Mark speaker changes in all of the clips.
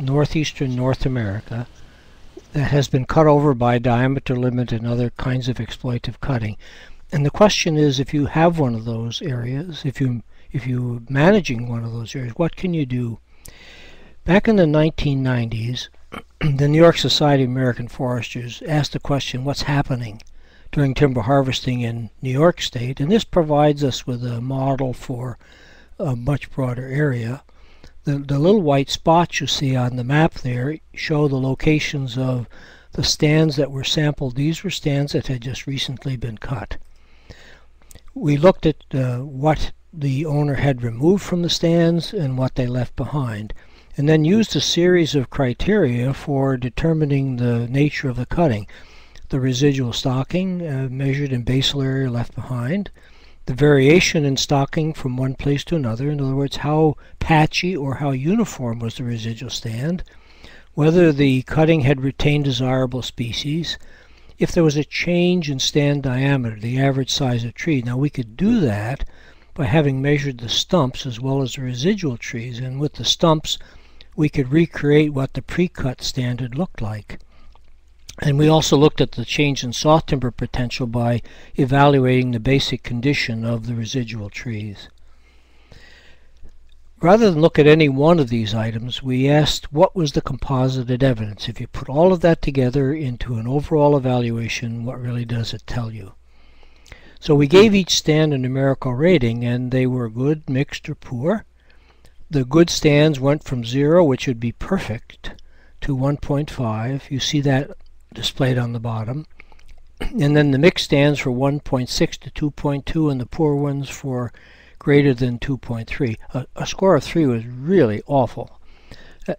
Speaker 1: northeastern North America that has been cut over by diameter limit and other kinds of exploitive cutting. And the question is, if you have one of those areas, if you're managing one of those areas, what can you do? Back in the 1990s, the New York Society of American Foresters asked the question, what's happening during timber harvesting in New York State? And this provides us with a model for a much broader area. The little white spots you see on the map there show the locations of the stands that were sampled. These were stands that had just recently been cut. We looked at what the owner had removed from the stands and what they left behind, and then used a series of criteria for determining the nature of the cutting. The residual stocking measured in basal area left behind, the variation in stocking from one place to another, in other words, how patchy or how uniform was the residual stand, whether the cutting had retained desirable species, if there was a change in stand diameter, the average size of tree. Now we could do that by having measured the stumps as well as the residual trees, and with the stumps we could recreate what the pre-cut standard looked like. And we also looked at the change in saw timber potential by evaluating the basic condition of the residual trees. Rather than look at any one of these items, we asked what was the composited evidence. If you put all of that together into an overall evaluation, what really does it tell you? So we gave each stand a numerical rating, and they were good, mixed, or poor. The good stands went from 0, which would be perfect, to 1.5. You see that displayed on the bottom. And then the mixed stands for 1.6 to 2.2, and the poor ones for greater than 2.3. A score of 3 was really awful.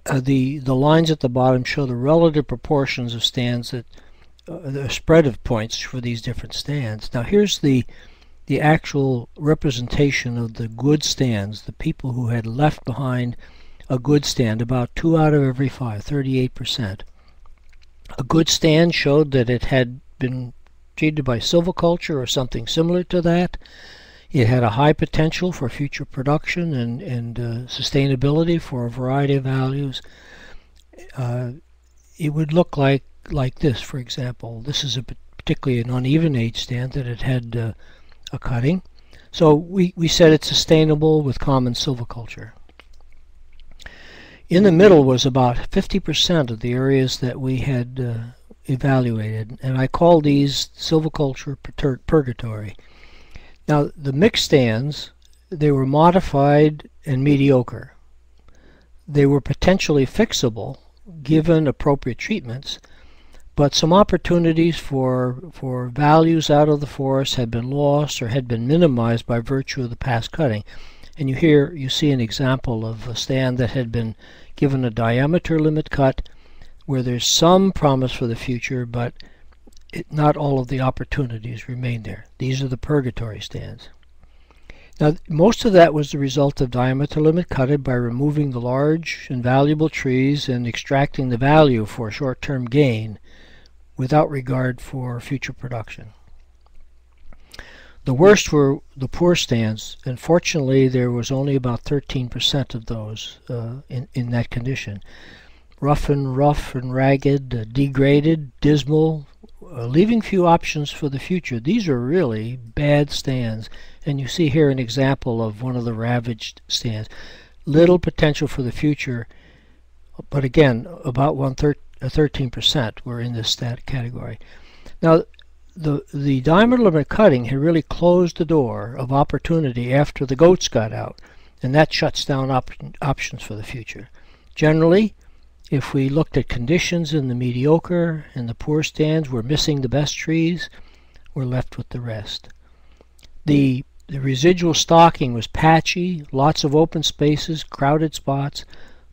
Speaker 1: The lines at the bottom show the relative proportions of stands, that the spread of points for these different stands. Now here's the actual representation of the good stands, the people who had left behind a good stand, about 2 out of every 5, 38%. A good stand showed that it had been treated by silviculture or something similar to that. It had a high potential for future production and sustainability for a variety of values. It would look like this, for example. This is particularly an uneven age stand that it had a cutting. So we said it's sustainable with common silviculture. In the middle was about 50% of the areas that we had evaluated, and I call these Silviculture Purgatory. Now the mixed stands, they were modified and mediocre. They were potentially fixable given appropriate treatments, but some opportunities for values out of the forest had been lost or had been minimized by virtue of the past cutting. And you see an example of a stand that had been given a diameter limit cut where there's some promise for the future, but not all of the opportunities remain there. These are the purgatory stands. Now most of that was the result of diameter limit cutted by removing the large and valuable trees and extracting the value for short-term gain without regard for future production. The worst were the poor stands, and fortunately there was only about 13% of those in that condition. Rough and ragged, degraded, dismal, leaving few options for the future. These are really bad stands, and you see here an example of one of the ravaged stands. Little potential for the future, but again, about 13% were in this category. Now, the diameter limit cutting had really closed the door of opportunity after the goats got out, and that shuts down options for the future. Generally, if we looked at conditions in the mediocre and the poor stands, we're missing the best trees, we're left with the rest. The residual stocking was patchy, lots of open spaces, crowded spots.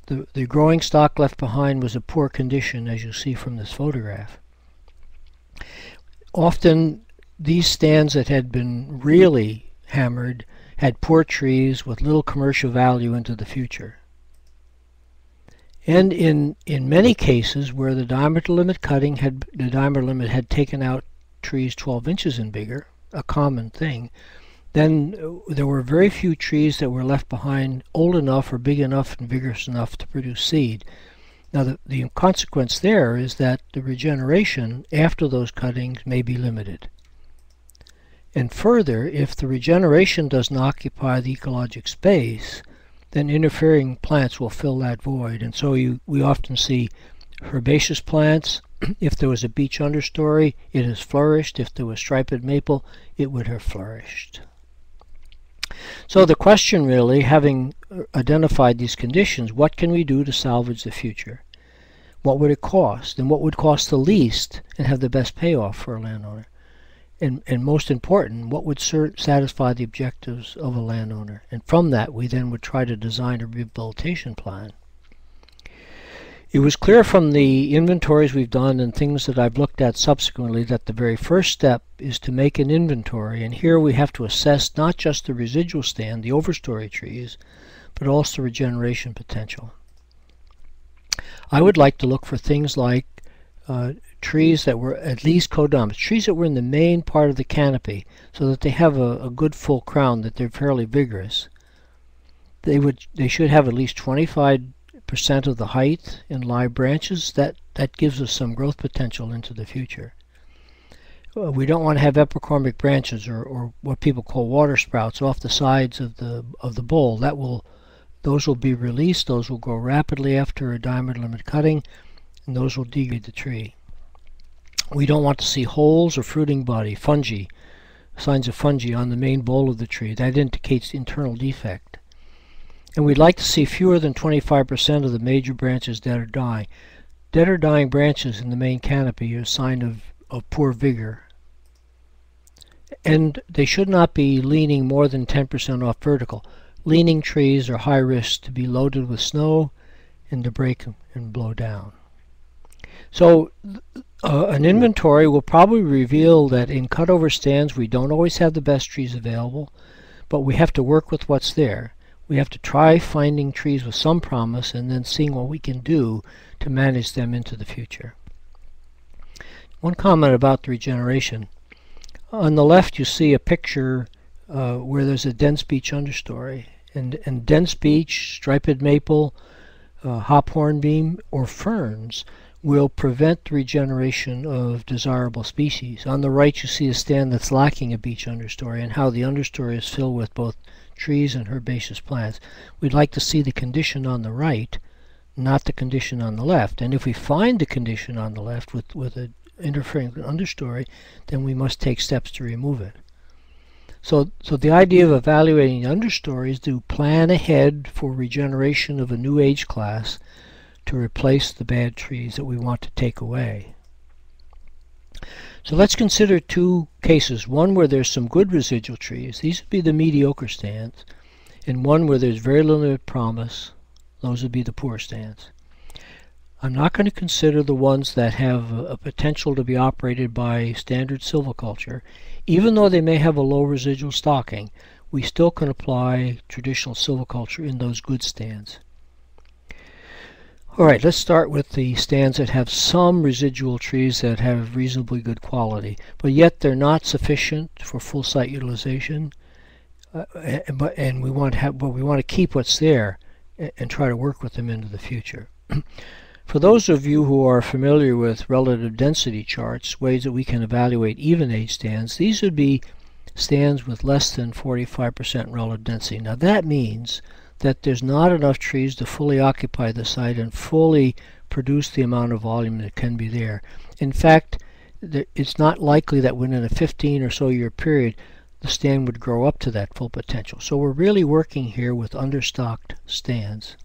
Speaker 1: The growing stock left behind was a poor condition, as you see from this photograph. Often these stands that had been really hammered had poor trees with little commercial value into the future. And in many cases where the diameter limit had taken out trees 12 inches and bigger, a common thing, then there were very few trees that were left behind old enough or big enough and vigorous enough to produce seed. Now the consequence there is that the regeneration after those cuttings may be limited. And further, if the regeneration doesn't occupy the ecologic space, then interfering plants will fill that void. And so we often see herbaceous plants. If there was a beech understory, it has flourished. If there was striped maple, it would have flourished. So the question really, having identified these conditions, what can we do to salvage the future? What would it cost? And what would cost the least and have the best payoff for a landowner? And most important, what would satisfy the objectives of a landowner? And from that, we then would try to design a rehabilitation plan. It was clear from the inventories we've done and things that I've looked at subsequently that the very first step is to make an inventory. And here we have to assess not just the residual stand, the overstory trees, but also regeneration potential. I would like to look for things like trees that were at least codominant, trees that were in the main part of the canopy, so that they have a good full crown, that they're fairly vigorous. They should have at least 25% of the height in live branches. That gives us some growth potential into the future. We don't want to have epicormic branches or what people call water sprouts off the sides of the bowl. Those will be released. Those will grow rapidly after a diameter limit cutting, and those will degrade the tree. We don't want to see holes or fruiting body, fungi, signs of fungi on the main bole of the tree. That indicates internal defect. And we'd like to see fewer than 25% of the major branches dead or dying. Dead or dying branches in the main canopy are a sign of poor vigor. And they should not be leaning more than 10% off vertical. Leaning trees are high risk to be loaded with snow and to break and blow down. So an inventory will probably reveal that in cutover stands we don't always have the best trees available, but we have to work with what's there. We have to try finding trees with some promise and then seeing what we can do to manage them into the future. One comment about the regeneration. On the left you see a picture where there's a dense beech understory. And dense beech, striped maple, hop hornbeam, or ferns will prevent the regeneration of desirable species. On the right you see a stand that's lacking a beech understory and how the understory is filled with both trees and herbaceous plants. We'd like to see the condition on the right, not the condition on the left. And if we find the condition on the left with an interfering understory, then we must take steps to remove it. So the idea of evaluating the understory is to plan ahead for regeneration of a new age class to replace the bad trees that we want to take away. So let's consider two cases. One where there's some good residual trees. These would be the mediocre stands. And one where there's very limited promise. Those would be the poor stands. I'm not going to consider the ones that have a potential to be operated by standard silviculture. Even though they may have a low residual stocking, we still can apply traditional silviculture in those good stands. Alright, let's start with the stands that have some residual trees that have reasonably good quality, but yet they're not sufficient for full site utilization. But we want to keep what's there and try to work with them into the future. For those of you who are familiar with relative density charts, ways that we can evaluate even age stands, these would be stands with less than 45% relative density. Now that means that there's not enough trees to fully occupy the site and fully produce the amount of volume that can be there. In fact, it's not likely that within a 15 or so year period the stand would grow up to that full potential. So we're really working here with understocked stands.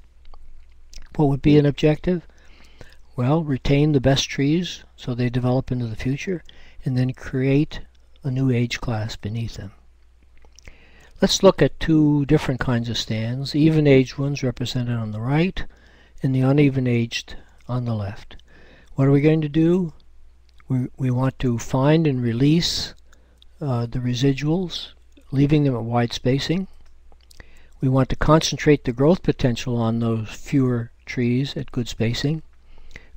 Speaker 1: What would be an objective? Well, retain the best trees so they develop into the future, and then create a new age class beneath them. Let's look at two different kinds of stands, even-aged ones represented on the right, and the uneven-aged on the left. What are we going to do? We want to find and release the residuals, leaving them at wide spacing. We want to concentrate the growth potential on those fewer trees at good spacing.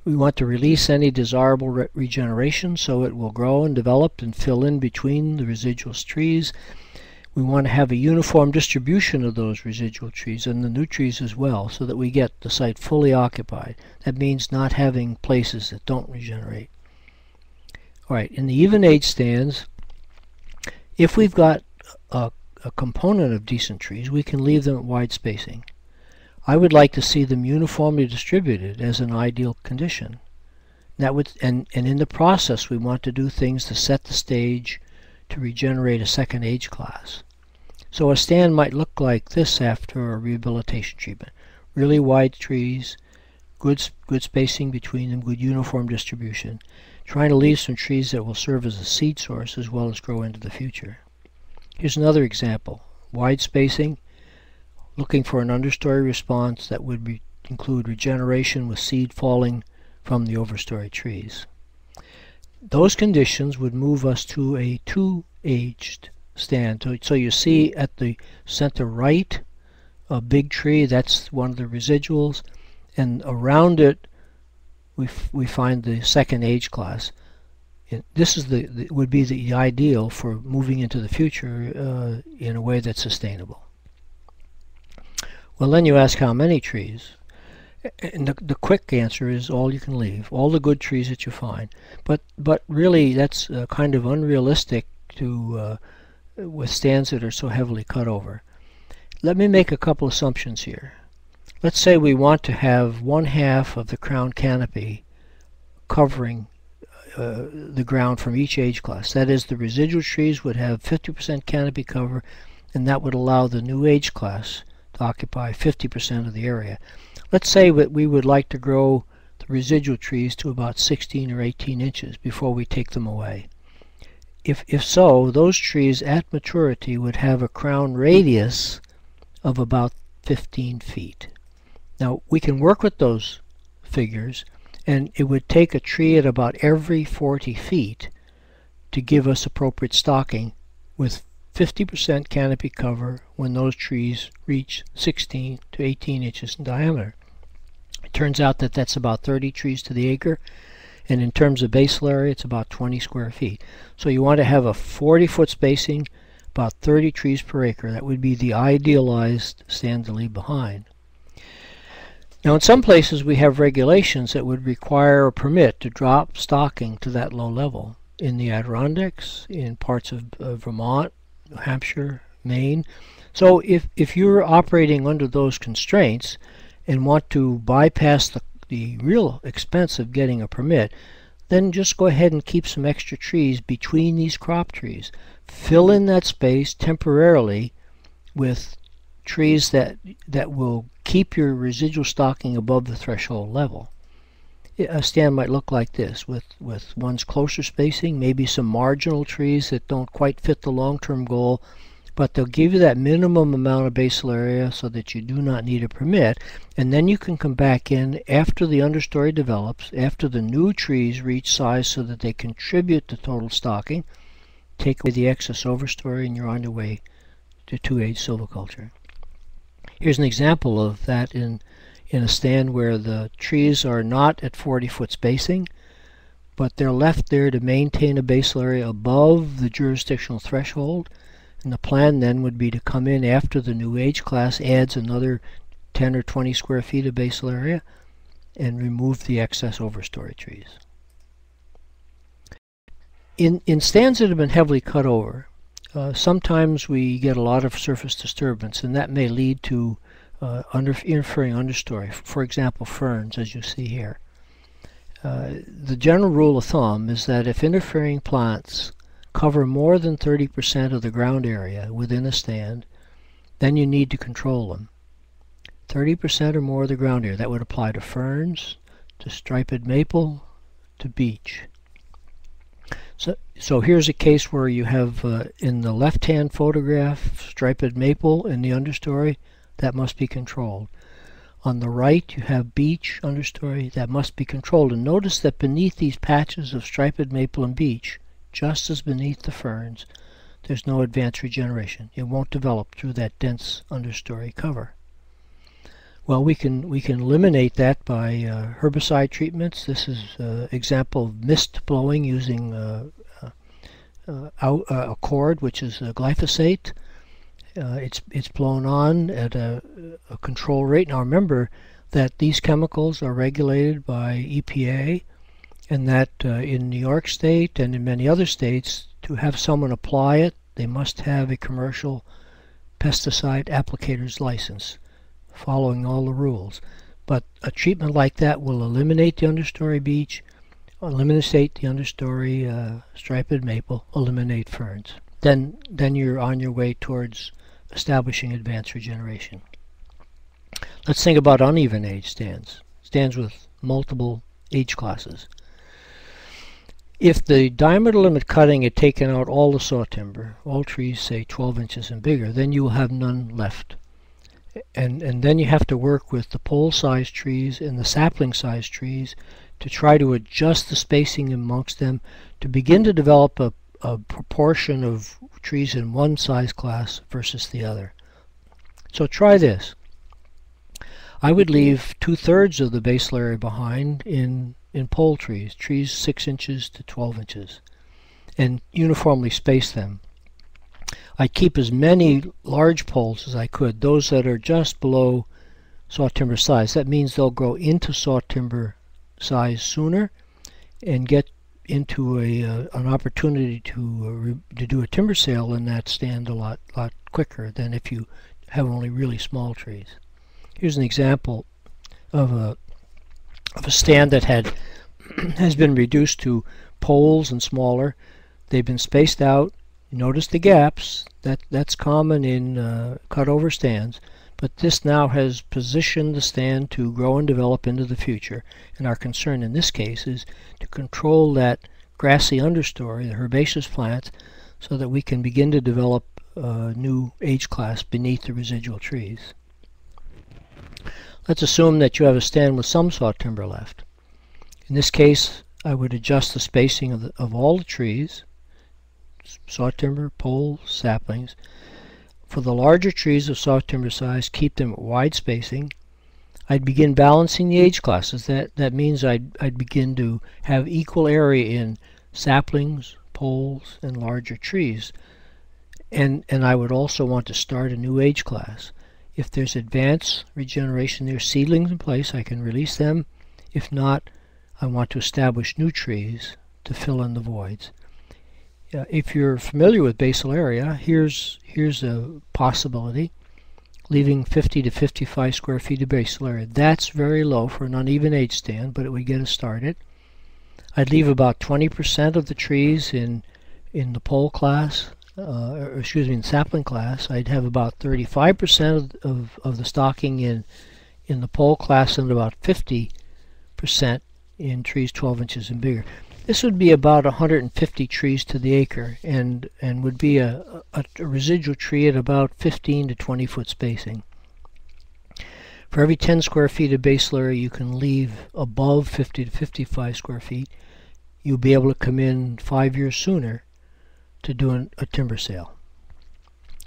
Speaker 1: We want to release any desirable regeneration so it will grow and develop and fill in between the residual trees. We want to have a uniform distribution of those residual trees and the new trees as well, so that we get the site fully occupied. That means not having places that don't regenerate. Alright, in the even age stands, if we've got a component of decent trees, we can leave them at wide spacing. I would like to see them uniformly distributed as an ideal condition. That would, and in the process we want to do things to set the stage to regenerate a second age class. So a stand might look like this after a rehabilitation treatment. Really wide trees, good spacing between them, good uniform distribution. Trying to leave some trees that will serve as a seed source as well as grow into the future. Here's another example. Wide spacing, looking for an understory response that would include regeneration with seed falling from the overstory trees. Those conditions would move us to a two-aged stand. So you see at the center right a big tree, that's one of the residuals, and around it we find the second age class. This is would be the ideal for moving into the future in a way that's sustainable. Well, then you ask how many trees. And the quick answer is all you can leave, all the good trees that you find. But really that's kind of unrealistic to with stands that are so heavily cut over. Let me make a couple assumptions here. Let's say we want to have 1/2 of the crown canopy covering the ground from each age class. That is, the residual trees would have 50% canopy cover, and that would allow the new age class to occupy 50% of the area. Let's say that we would like to grow the residual trees to about 16 or 18 inches before we take them away. If so, those trees at maturity would have a crown radius of about 15 feet. Now we can work with those figures, and it would take a tree at about every 40 feet to give us appropriate stocking with 50% canopy cover when those trees reach 16 to 18 inches in diameter. It turns out that that's about 30 trees to the acre, and in terms of basal area it's about 20 square feet. So you want to have a 40-foot spacing, about 30 trees per acre. That would be the idealized stand to leave behind. Now in some places we have regulations that would require a permit to drop stocking to that low level. In the Adirondacks, in parts of Vermont, New Hampshire, Maine. So if you're operating under those constraints and want to bypass the real expense of getting a permit, then just go ahead and keep some extra trees between these crop trees. Fill in that space temporarily with trees that will keep your residual stocking above the threshold level. A stand might look like this, with one's closer spacing, maybe some marginal trees that don't quite fit the long-term goal, but they'll give you that minimum amount of basal area so that you do not need a permit, and then you can come back in after the understory develops, after the new trees reach size so that they contribute to total stocking, take away the excess overstory, and you're on your way to two-age silviculture. Here's an example of that in a stand where the trees are not at 40-foot spacing, but they're left there to maintain a basal area above the jurisdictional threshold. And the plan then would be to come in after the new age class adds another 10 or 20 square feet of basal area and remove the excess overstory trees. In stands that have been heavily cut over, sometimes we get a lot of surface disturbance, and that may lead to interfering understory, for example ferns, as you see here. The general rule of thumb is that if interfering plants cover more than 30% of the ground area within a stand, then you need to control them. 30% or more of the ground area. That would apply to ferns, to striped maple, to beech. So here's a case where you have in the left-hand photograph striped maple in the understory. That must be controlled. On the right you have beech understory. That must be controlled. And notice that beneath these patches of striped maple and beech, just as beneath the ferns, there's no advanced regeneration. It won't develop through that dense understory cover. Well, we can eliminate that by herbicide treatments. This is an example of mist blowing using a cord, which is glyphosate. It's blown on at a control rate. Now remember that these chemicals are regulated by EPA, and that in New York State and in many other states, to have someone apply it, they must have a commercial pesticide applicator's license, following all the rules. But a treatment like that will eliminate the understory beech, eliminate the understory striped maple, eliminate ferns. Then you're on your way towards establishing advanced regeneration. Let's think about uneven age stands with multiple age classes. If the diameter limit cutting had taken out all the saw timber, all trees say 12 inches and bigger, then you will have none left. And then you have to work with the pole-sized trees and the sapling-sized trees to try to adjust the spacing amongst them to begin to develop a proportion of trees in one size class versus the other. So try this. I would leave 2/3 of the basal area behind in pole trees 6 inches to 12 inches, and uniformly space them. I keep as many large poles as I could, those that are just below saw timber size. That means they'll grow into saw timber size sooner and get into an opportunity to do a timber sale in that stand a lot quicker than if you have only really small trees. Here's an example of a stand that has been reduced to poles and smaller. They've been spaced out. Notice the gaps. That's common in cut-over stands. But this now has positioned the stand to grow and develop into the future. And our concern in this case is to control that grassy understory, the herbaceous plants, so that we can begin to develop a new age class beneath the residual trees. Let's assume that you have a stand with some saw timber left. In this case, I would adjust the spacing of all the trees, saw timber, poles, saplings. For the larger trees of saw timber size, keep them at wide spacing. I'd begin balancing the age classes. That means I'd begin to have equal area in saplings, poles, and larger trees. And I would also want to start a new age class. If there's advanced regeneration, there's seedlings in place, I can release them. If not, I want to establish new trees to fill in the voids. If you're familiar with basal area, here's a possibility. Leaving 50 to 55 square feet of basal area. That's very low for an uneven age stand, but it would get us started. I'd leave about 20% of the trees in the pole class, in sapling class. I'd have about 35% of the stocking in the pole class and about 50% in trees 12 inches and bigger. This would be about 150 trees to the acre, and would be a residual tree at about 15 to 20 foot spacing. For every 10 square feet of basal area you can leave above 50 to 55 square feet, you'll be able to come in 5 years sooner to do a timber sale.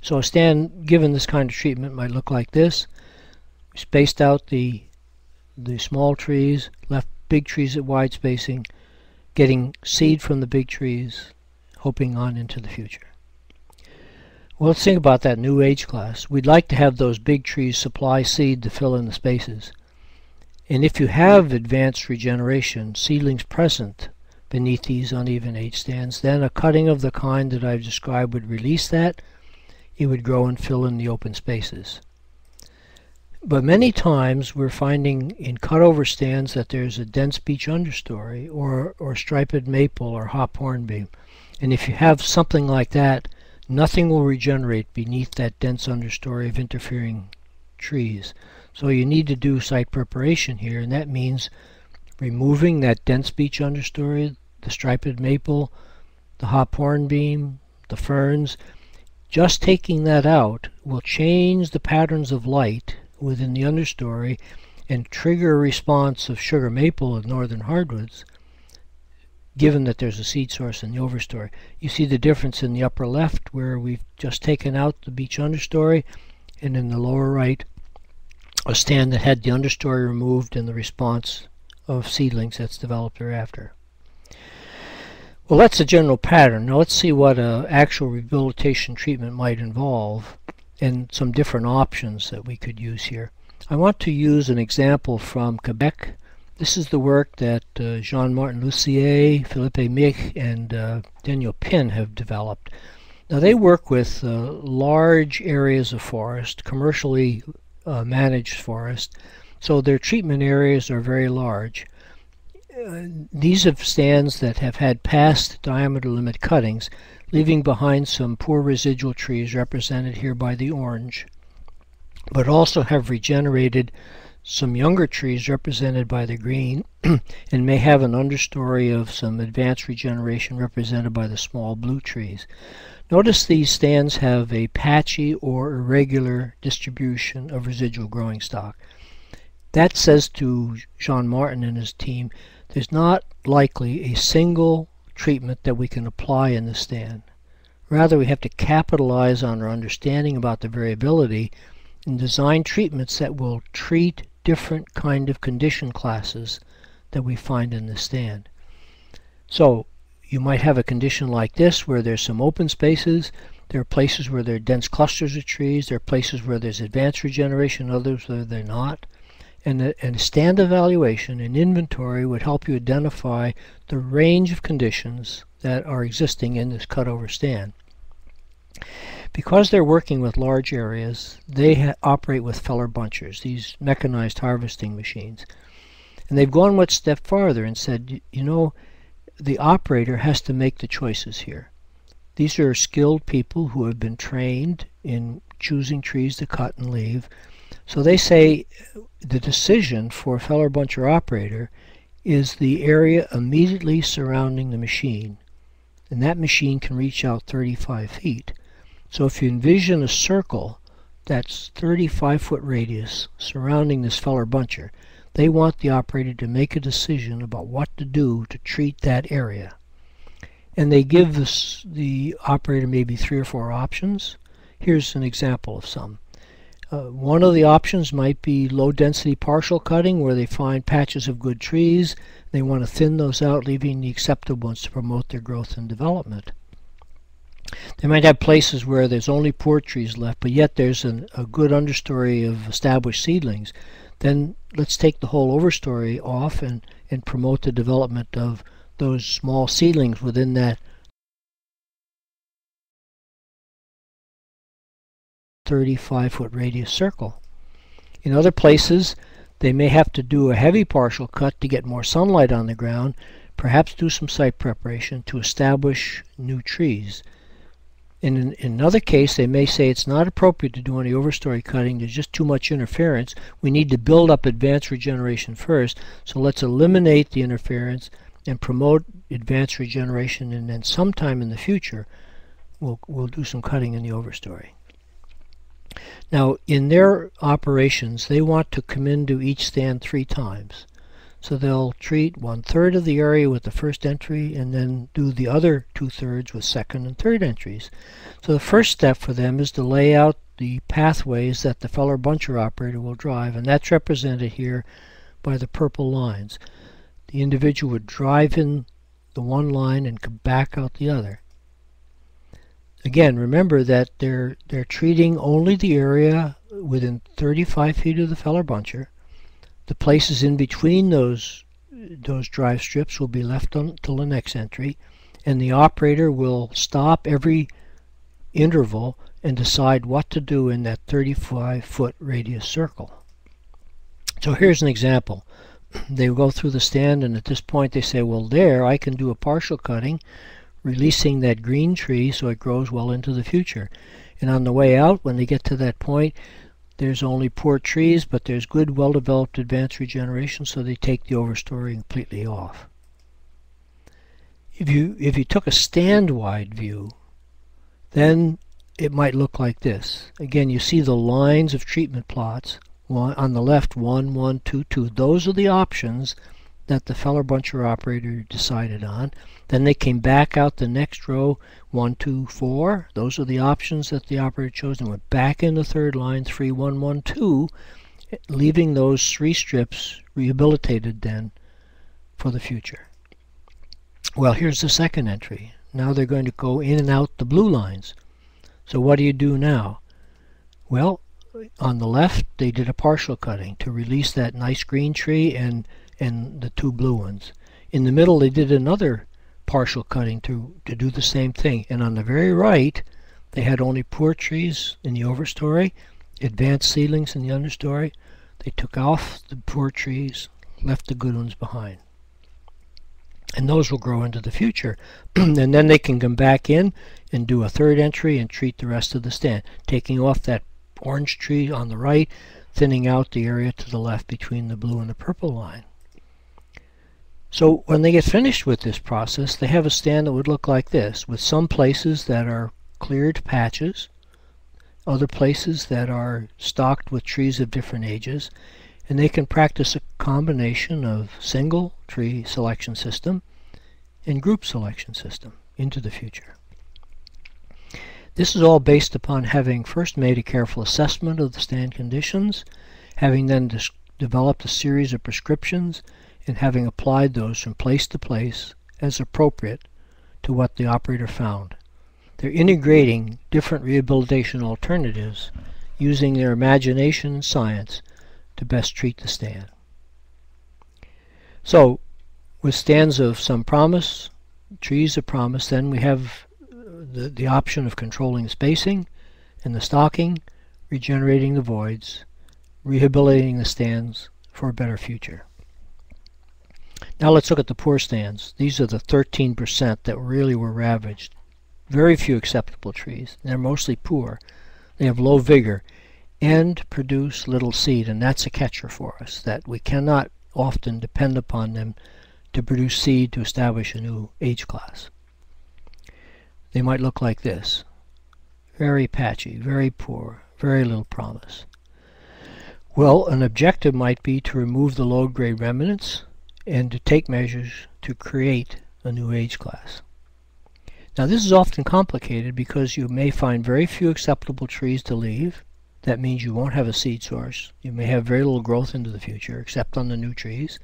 Speaker 1: So a stand given this kind of treatment might look like this. We spaced out the small trees, left big trees at wide spacing, getting seed from the big trees, hoping on into the future. Well, let's think about that new age class. We'd like to have those big trees supply seed to fill in the spaces. And if you have advanced regeneration, seedlings present beneath these uneven age stands, then a cutting of the kind that I've described would release that. It would grow and fill in the open spaces. But many times we're finding in cutover stands that there's a dense beech understory or striped maple or hop hornbeam. And if you have something like that, nothing will regenerate beneath that dense understory of interfering trees. So you need to do site preparation here, and that means removing that dense beech understory, the striped maple, the hop hornbeam, the ferns. Just taking that out will change the patterns of light within the understory and trigger a response of sugar maple and northern hardwoods, given that there's a seed source in the overstory. You see the difference in the upper left where we've just taken out the beech understory, and in the lower right a stand that had the understory removed and the response of seedlings that's developed thereafter. Well, that's a general pattern. Now let's see what an actual rehabilitation treatment might involve. and some different options that we could use here. I want to use an example from Quebec. This is the work that Jean-Martin Lucier, Philippe Mich, and Daniel Pin have developed. Now they work with large areas of forest, commercially managed forest, so their treatment areas are very large. These are stands that have had past diameter limit cuttings, leaving behind some poor residual trees represented here by the orange, but also have regenerated some younger trees represented by the green and may have an understory of some advanced regeneration represented by the small blue trees. Notice these stands have a patchy or irregular distribution of residual growing stock. That says to Jean Martin and his team there's not likely a single treatment that we can apply in the stand. Rather, we have to capitalize on our understanding about the variability and design treatments that will treat different kind of condition classes that we find in the stand. So you might have a condition like this where there's some open spaces. There are places where there are dense clusters of trees. There are places where there's advanced regeneration, others where they're not. And a stand evaluation and inventory would help you identify the range of conditions that are existing in this cutover stand. Because they're working with large areas, they operate with feller bunchers, these mechanized harvesting machines. And they've gone one step farther and said, you know, the operator has to make the choices here. These are skilled people who have been trained in choosing trees to cut and leave. So they say the decision for a feller buncher operator is the area immediately surrounding the machine. And that machine can reach out 35 feet. So if you envision a circle that's 35-foot radius surrounding this feller buncher, they want the operator to make a decision about what to do to treat that area. And they give the operator maybe 3 or 4 options. Here's an example of some. One of the options might be low-density partial cutting, where they find patches of good trees. They want to thin those out, leaving the acceptable ones to promote their growth and development. They might have places where there's only poor trees left, but yet there's a good understory of established seedlings. Then let's take the whole overstory off and promote the development of those small seedlings within that 35-foot radius circle. In other places, they may have to do a heavy partial cut to get more sunlight on the ground, perhaps do some site preparation to establish new trees. In another case, they may say it's not appropriate to do any overstory cutting. There's just too much interference. We need to build up advanced regeneration first, so let's eliminate the interference and promote advanced regeneration, and then sometime in the future we'll do some cutting in the overstory. Now, in their operations, they want to come into each stand 3 times. So they'll treat 1/3 of the area with the first entry and then do the other 2/3 with second and third entries. So the first step for them is to lay out the pathways that the feller buncher operator will drive, and that's represented here by the purple lines. The individual would drive in the one line and come back out the other. Again, remember that they're treating only the area within 35 feet of the feller buncher. The places in between those drive strips will be left until the next entry, and the operator will stop every interval and decide what to do in that 35-foot radius circle. So here's an example. They go through the stand, and at this point they say, well, there I can do a partial cutting, releasing that green tree so it grows well into the future. And on the way out, when they get to that point, there's only poor trees, but there's good, well-developed advanced regeneration, so they take the overstory completely off. If you took a stand-wide view, then it might look like this. Again, you see the lines of treatment plots. On the left, 1, 1, 2, 2. Those are the options that the feller buncher operator decided on. Then they came back out the next row, 1, 2, 4. Those are the options that the operator chose, and went back in the third line, 3, 1, 1, 2, leaving those 3 strips rehabilitated then for the future. Well, here's the second entry. Now they're going to go in and out the blue lines. So what do you do now? Well, on the left they did a partial cutting to release that nice green tree and the two blue ones. In the middle they did another partial cutting to do the same thing. And on the very right they had only poor trees in the overstory, advanced seedlings in the understory. They took off the poor trees, left the good ones behind. And those will grow into the future. And then they can come back in and do a third entry and treat the rest of the stand, taking off that orange tree on the right, thinning out the area to the left between the blue and the purple line. So when they get finished with this process, they have a stand that would look like this, with some places that are cleared patches, other places that are stocked with trees of different ages, and they can practice a combination of single tree selection system and group selection system into the future. This is all based upon having first made a careful assessment of the stand conditions, having then developed a series of prescriptions, and having applied those from place to place as appropriate to what the operator found. They're integrating different rehabilitation alternatives using their imagination and science to best treat the stand. So, with stands of some promise, trees of promise, then we have the option of controlling spacing and the stocking, regenerating the voids, rehabilitating the stands for a better future. Now let's look at the poor stands. These are the 13% that really were ravaged. Very few acceptable trees. They're mostly poor. They have low vigor and produce little seed, and that's a catcher for us, that we cannot often depend upon them to produce seed to establish a new age class. They might look like this. Very patchy, very poor, very little promise. Well, an objective might be to remove the low-grade remnants and to take measures to create a new age class. Now this is often complicated because you may find very few acceptable trees to leave. That means you won't have a seed source. You may have very little growth into the future except on the new trees.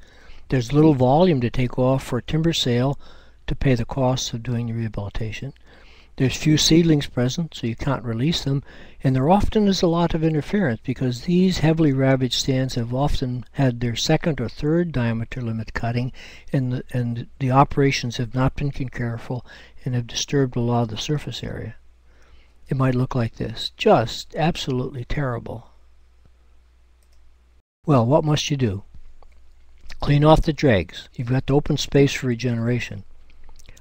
Speaker 1: There's little volume to take off for timber sale to pay the costs of doing the rehabilitation. There's few seedlings present, so you can't release them, and there often is a lot of interference because these heavily ravaged stands have often had their second or third diameter limit cutting, and the operations have not been careful and have disturbed a lot of the surface area. It might look like this. Just absolutely terrible. Well, what must you do? Clean off the dregs. You've got the open space for regeneration.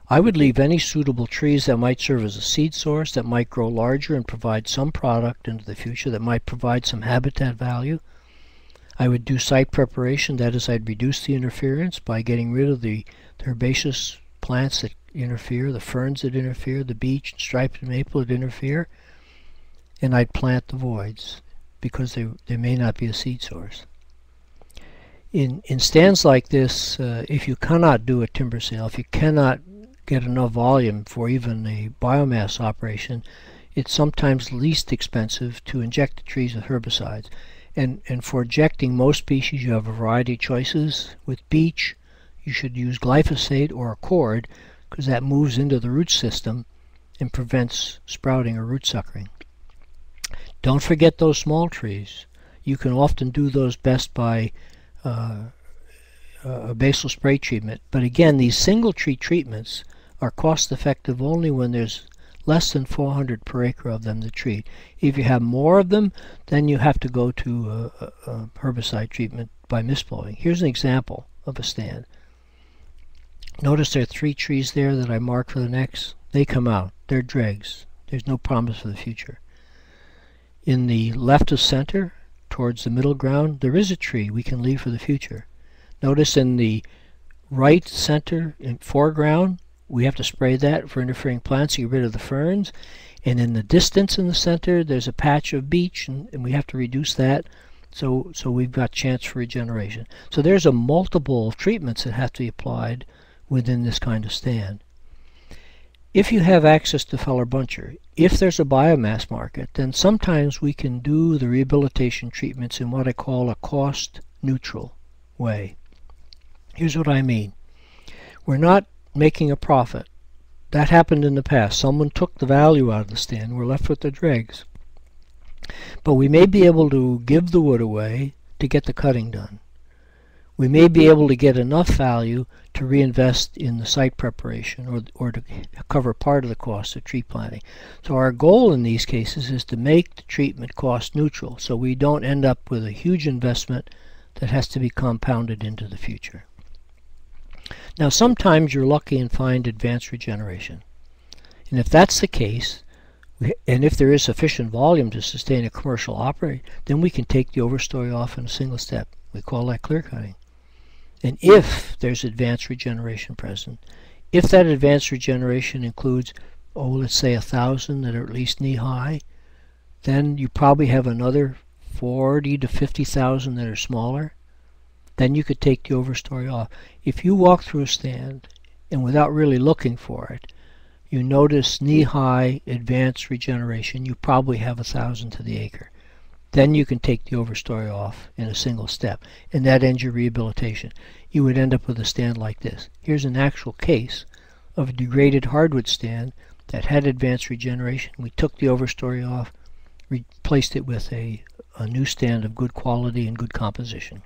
Speaker 1: I would leave any suitable trees that might serve as a seed source, that might grow larger and provide some product into the future, that might provide some habitat value. I would do site preparation, that is, I'd reduce the interference by getting rid of the herbaceous plants that interfere, the ferns that interfere, the beech and striped maple that interfere, and I'd plant the voids because they may not be a seed source. In stands like this, if you cannot do a timber sale, if you cannot get enough volume for even a biomass operation, it's sometimes least expensive to inject the trees with herbicides. And for injecting most species, you have a variety of choices. With beech, you should use glyphosate or a cord because that moves into the root system and prevents sprouting or root suckering. Don't forget those small trees. You can often do those best by a basal spray treatment. But again, these single tree treatments are cost effective only when there's less than 400 per acre of them to treat. If you have more of them, then you have to go to a herbicide treatment by mistblowing. Here's an example of a stand. Notice there are 3 trees there that I marked for the next. They come out. They're dregs. There's no promise for the future. In the left of center, towards the middle ground, there is a tree we can leave for the future. Notice in the right center in foreground, we have to spray that for interfering plants to get rid of the ferns. And in the distance in the center, there's a patch of beech, and we have to reduce that so we've got chance for regeneration. So there's a multiple of treatments that have to be applied within this kind of stand. If you have access to feller buncher, if there's a biomass market, then sometimes we can do the rehabilitation treatments in what I call a cost-neutral way. Here's what I mean. We're not making a profit. That happened in the past. Someone took the value out of the stand. We're left with the dregs. But we may be able to give the wood away to get the cutting done. We may be able to get enough value to reinvest in the site preparation or to cover part of the cost of tree planting. So our goal in these cases is to make the treatment cost neutral so we don't end up with a huge investment that has to be compounded into the future. Now sometimes you're lucky and find advanced regeneration. And if that's the case, and if there is sufficient volume to sustain a commercial operation, then we can take the overstory off in a single step. We call that clear cutting. And if there's advanced regeneration present, if that advanced regeneration includes, let's say 1,000 that are at least knee high, then you probably have another 40 to 50,000 that are smaller. Then you could take the overstory off. If you walk through a stand and without really looking for it, you notice knee-high advanced regeneration, you probably have 1,000 to the acre. Then you can take the overstory off in a single step, and that ends your rehabilitation. You would end up with a stand like this. Here's an actual case of a degraded hardwood stand that had advanced regeneration. We took the overstory off, replaced it with a new stand of good quality and good composition.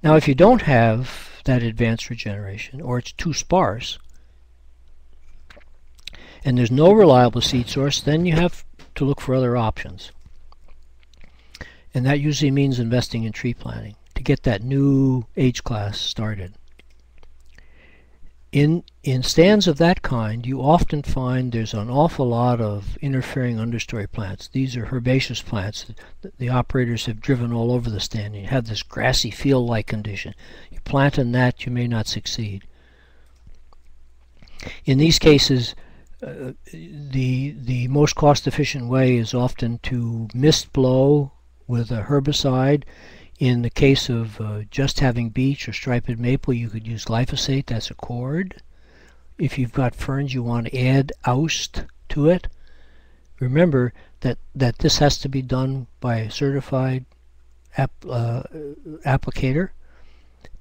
Speaker 1: Now if you don't have that advanced regeneration, or it's too sparse, and there's no reliable seed source, then you have to look for other options. And that usually means investing in tree planting to get that new age class started. In stands of that kind, you often find there's an awful lot of interfering understory plants. These are herbaceous plants. The operators have driven all over the stand. You have this grassy field-like condition. You plant in that, you may not succeed. In these cases, the most cost-efficient way is often to mist blow with a herbicide. In the case of just having beech or striped maple, you could use glyphosate. That's a cord. If you've got ferns, you want to add oust to it. Remember that this has to be done by a certified applicator.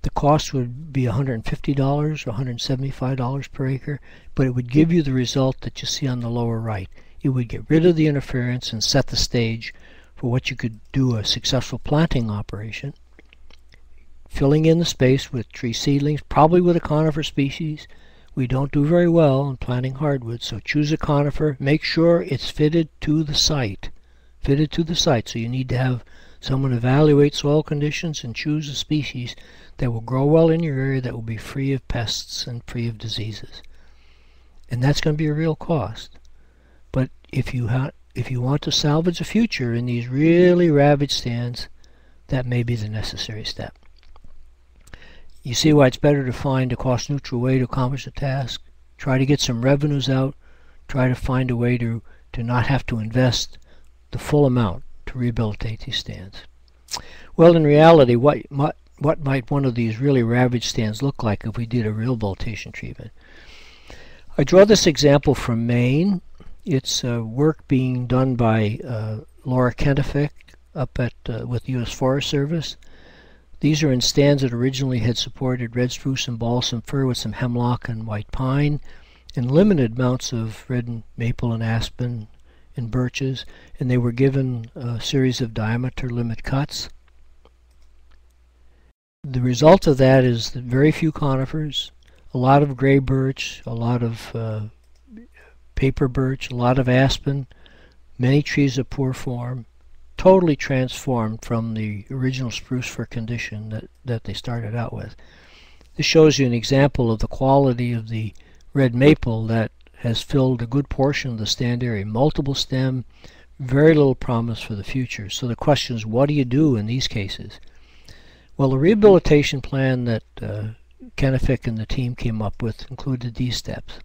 Speaker 1: The cost would be $150 or $175 per acre, but it would give you the result that you see on the lower right. It would get rid of the interference and set the stage for what you could do a successful planting operation, filling in the space with tree seedlings, probably with a conifer species. We don't do very well in planting hardwood, so choose a conifer. Make sure it's fitted to the site. Fitted to the site, so you need to have someone evaluate soil conditions and choose a species that will grow well in your area, that will be free of pests and free of diseases. And that's going to be a real cost. But if you want to salvage a future in these really ravaged stands, that may be the necessary step. You see why it's better to find a cost-neutral way to accomplish the task. Try to get some revenues out. Try to find a way to not have to invest the full amount to rehabilitate these stands. Well, in reality, what might one of these really ravaged stands look like if we did a rehabilitation treatment? I draw this example from Maine. It's work being done by Laura Kentifick up at with U.S. Forest Service. These are in stands that originally had supported red spruce and balsam fir with some hemlock and white pine, and limited amounts of red maple and aspen and birches, and they were given a series of diameter limit cuts. The result of that is that very few conifers, a lot of gray birch, a lot of paper birch, a lot of aspen, many trees of poor form, totally transformed from the original spruce fir condition that they started out with. This shows you an example of the quality of the red maple that has filled a good portion of the stand area. Multiple stem, very little promise for the future. So the question is, what do you do in these cases? Well, the rehabilitation plan that Kentifick and the team came up with included these steps.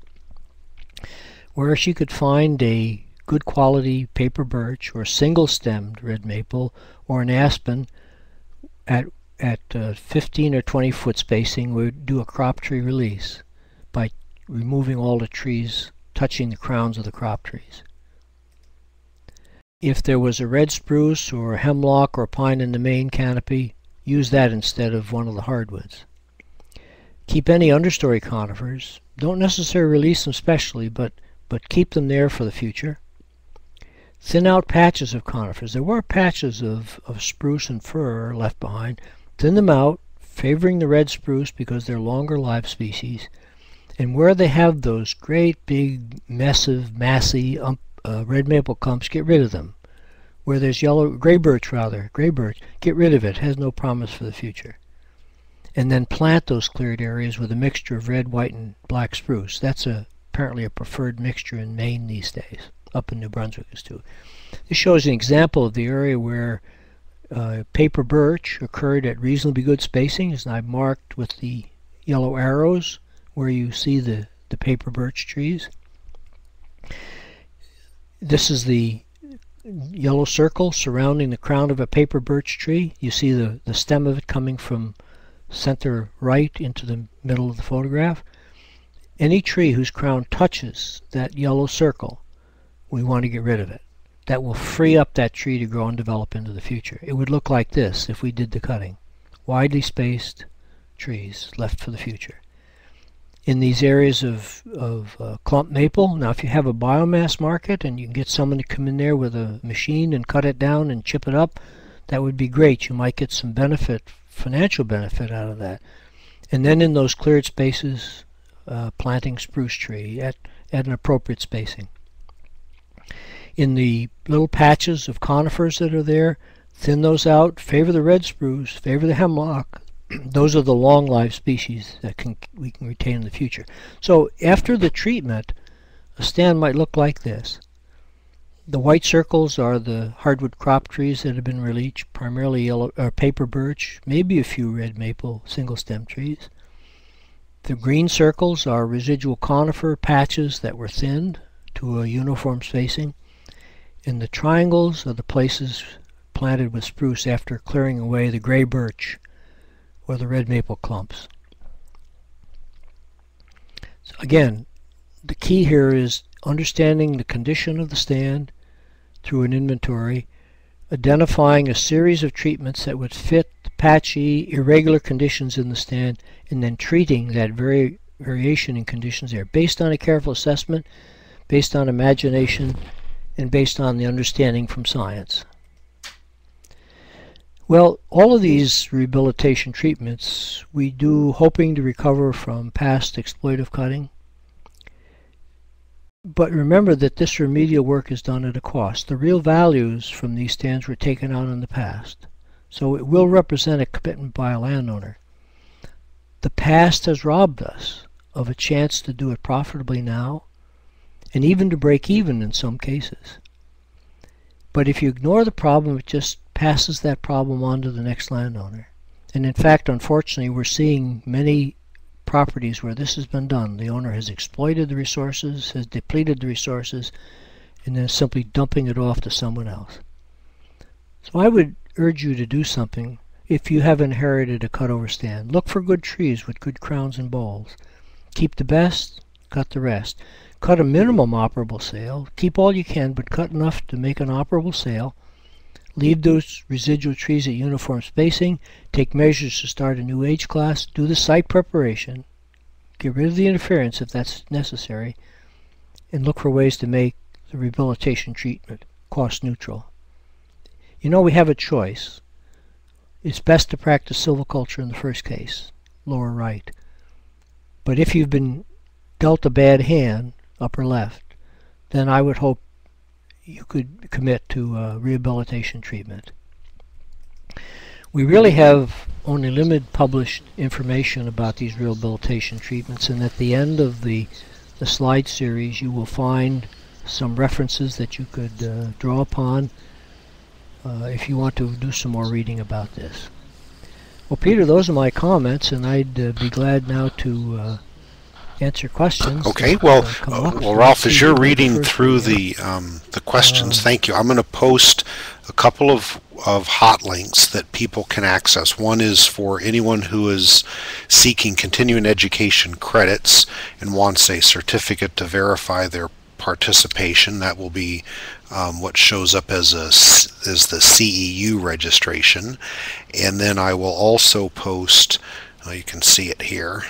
Speaker 1: Where she could find a good quality paper birch or single-stemmed red maple or an aspen at 15 or 20 foot spacing, we would do a crop tree release by removing all the trees touching the crowns of the crop trees. If there was a red spruce or a hemlock or a pine in the main canopy, use that instead of one of the hardwoods. Keep any understory conifers. Don't necessarily release them specially, but keep them there for the future. Thin out patches of conifers. There were patches of spruce and fir left behind. Thin them out, favoring the red spruce because they're longer live species. And where they have those great big massy red maple clumps, get rid of them. Where there's gray birch, get rid of it. It has no promise for the future. And then plant those cleared areas with a mixture of red, white, and black spruce. That's apparently a preferred mixture in Maine these days. Up in New Brunswick is too. This shows an example of the area where paper birch occurred at reasonably good spacings, and I've marked with the yellow arrows where you see the paper birch trees. This is the yellow circle surrounding the crown of a paper birch tree. You see the stem of it coming from center right into the middle of the photograph. Any tree whose crown touches that yellow circle, we want to get rid of it. That will free up that tree to grow and develop into the future. It would look like this if we did the cutting. Widely spaced trees left for the future. In these areas of clump maple, now if you have a biomass market and you can get someone to come in there with a machine and cut it down and chip it up, that would be great. You might get some benefit, financial benefit out of that. And then in those cleared spaces, planting spruce tree at an appropriate spacing. In the little patches of conifers that are there, thin those out, favor the red spruce, favor the hemlock. Those are the long life species that we can retain in the future. So after the treatment, a stand might look like this. The white circles are the hardwood crop trees that have been released, primarily yellow paper birch, maybe a few red maple single stem trees. The green circles are residual conifer patches that were thinned to a uniform spacing. And the triangles are the places planted with spruce after clearing away the gray birch or the red maple clumps. So again, the key here is understanding the condition of the stand through an inventory, identifying a series of treatments that would fit the patchy, irregular conditions in the stand, and then treating that variation in conditions there based on a careful assessment, based on imagination, and based on the understanding from science. Well, all of these rehabilitation treatments we do hoping to recover from past exploitive cutting. But remember that this remedial work is done at a cost. The real values from these stands were taken out in the past. So it will represent a commitment by a landowner. The past has robbed us of a chance to do it profitably now, and even to break even in some cases. But if you ignore the problem, it just passes that problem on to the next landowner. And in fact, unfortunately, we're seeing many properties where this has been done. The owner has exploited the resources, has depleted the resources, and then simply dumping it off to someone else. So I would urge you to do something if you have inherited a cutover stand. Look for good trees with good crowns and boles. Keep the best, cut the rest. Cut a minimum operable sale. Keep all you can, but cut enough to make an operable sale. Leave those residual trees at uniform spacing. Take measures to start a new age class. Do the site preparation. Get rid of the interference if that's necessary. And look for ways to make the rehabilitation treatment cost neutral. You know, we have a choice. It's best to practice silviculture in the first case, lower right. But if you've been dealt a bad hand, upper left, then I would hope you could commit to rehabilitation treatment. We really have only limited published information about these rehabilitation treatments, and at the end of the slide series you will find some references that you could draw upon if you want to do some more reading about this. Well, Peter, those are my comments, and I'd be glad now to answer questions.
Speaker 2: Okay, well, Ralph, as you're reading through the questions, thank you. I'm going to post a couple of hot links that people can access. One is for anyone who is seeking continuing education credits and wants a certificate to verify their participation. That will be what shows up as the CEU registration. And then I will also post, you can see it here,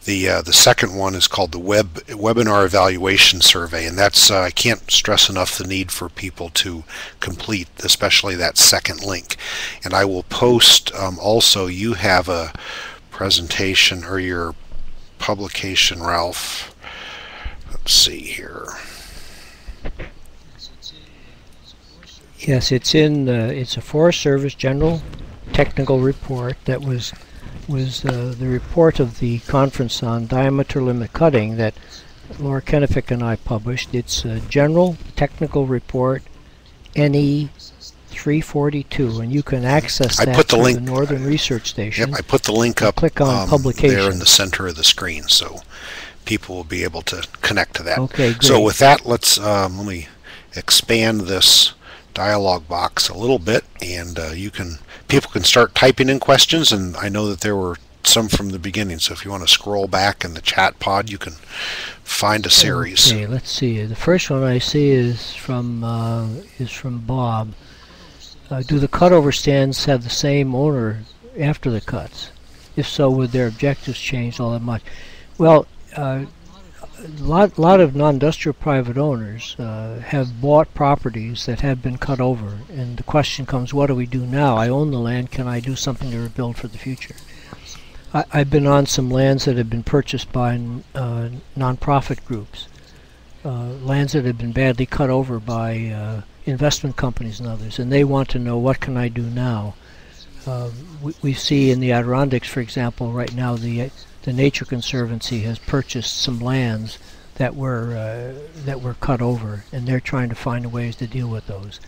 Speaker 2: The second one is called the Webinar Evaluation Survey, and that's I can't stress enough the need for people to complete, especially that second link. And I will post also, you have a presentation or your publication, Ralph. Let's see here.
Speaker 1: Yes, it's in. It's a Forest Service General Technical Report that was the report of the conference on diameter limit cutting that Laura Kennefic and I published. It's a General Technical Report NE 342, and you can access that through the Northern Research Station.
Speaker 2: Yep, I put the link up.
Speaker 1: Click on Publication
Speaker 2: there in the center of the screen, so people will be able to connect to that.
Speaker 1: Okay, great.
Speaker 2: So with that, let's let me expand this dialog box a little bit, and people can start typing in questions, and I know that there were some from the beginning, so if you want to scroll back in the chat pod, you can find a series.
Speaker 1: Okay, let's see. The first one I see is from Bob. Do the cutover stands have the same owner after the cuts? If so, would their objectives change all that much? Well, a lot of non-industrial private owners have bought properties that have been cut over, and the question comes, what do we do now? I own the land, can I do something to rebuild for the future? I've been on some lands that have been purchased by non-profit groups, lands that have been badly cut over by investment companies and others, and they want to know, what can I do now? We see in the Adirondacks, for example, right now the Nature Conservancy has purchased some lands that were cut over, and they're trying to find ways to deal with those.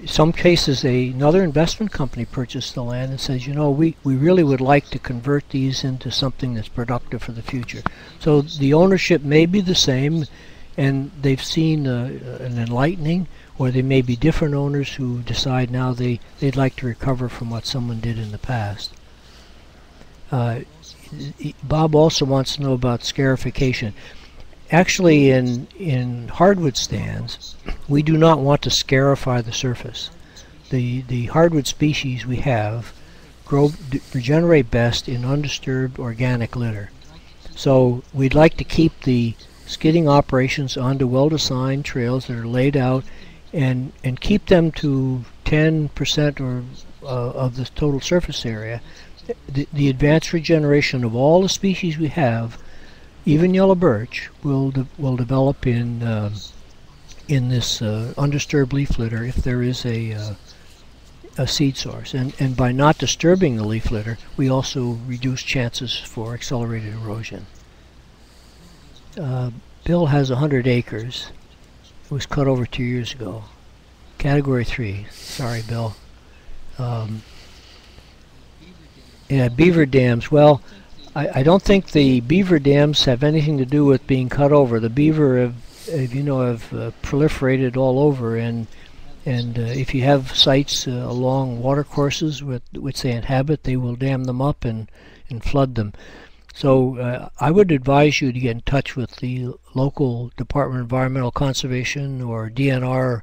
Speaker 1: Some cases, another investment company purchased the land and says, you know, we really would like to convert these into something that's productive for the future. So the ownership may be the same, and they've seen an enlightening, or they may be different owners who decide now they'd like to recover from what someone did in the past. Bob also wants to know about scarification. Actually, in hardwood stands, we do not want to scarify the surface. The hardwood species we have regenerate best in undisturbed organic litter. So we'd like to keep the skidding operations onto well-designed trails that are laid out, and keep them to 10% or of the total surface area. The advanced regeneration of all the species we have, even yellow birch, will develop in this undisturbed leaf litter if there is a seed source. And by not disturbing the leaf litter, we also reduce chances for accelerated erosion. Bill has 100 acres. It was cut over 2 years ago. Category 3. Sorry, Bill. Yeah, beaver dams. Well, I don't think the beaver dams have anything to do with being cut over. The beaver have proliferated all over, and if you have sites along water courses which they inhabit, they will dam them up and flood them. So I would advise you to get in touch with the local Department of Environmental Conservation or DNR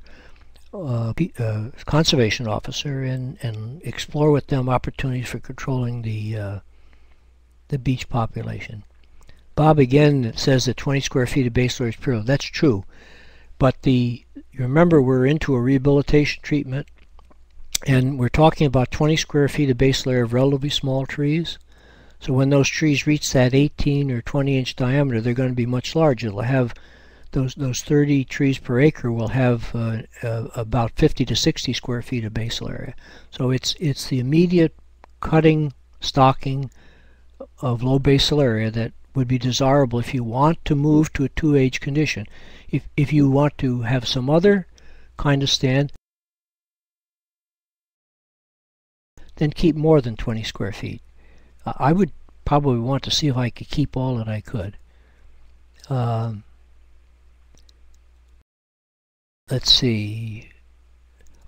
Speaker 1: conservation officer and explore with them opportunities for controlling the beach population. Bob again says that 20 square feet of base layer is pure. That's true, but you remember we're into a rehabilitation treatment, and we're talking about 20 square feet of base layer of relatively small trees. So when those trees reach that 18 or 20 inch diameter, they're going to be much larger. They'll have those 30 trees per acre will have about 50 to 60 square feet of basal area. So it's the immediate cutting, stocking of low basal area that would be desirable if you want to move to a 2-age condition. If you want to have some other kind of stand, then keep more than 20 square feet. I would probably want to see if I could keep all that I could. Let's see.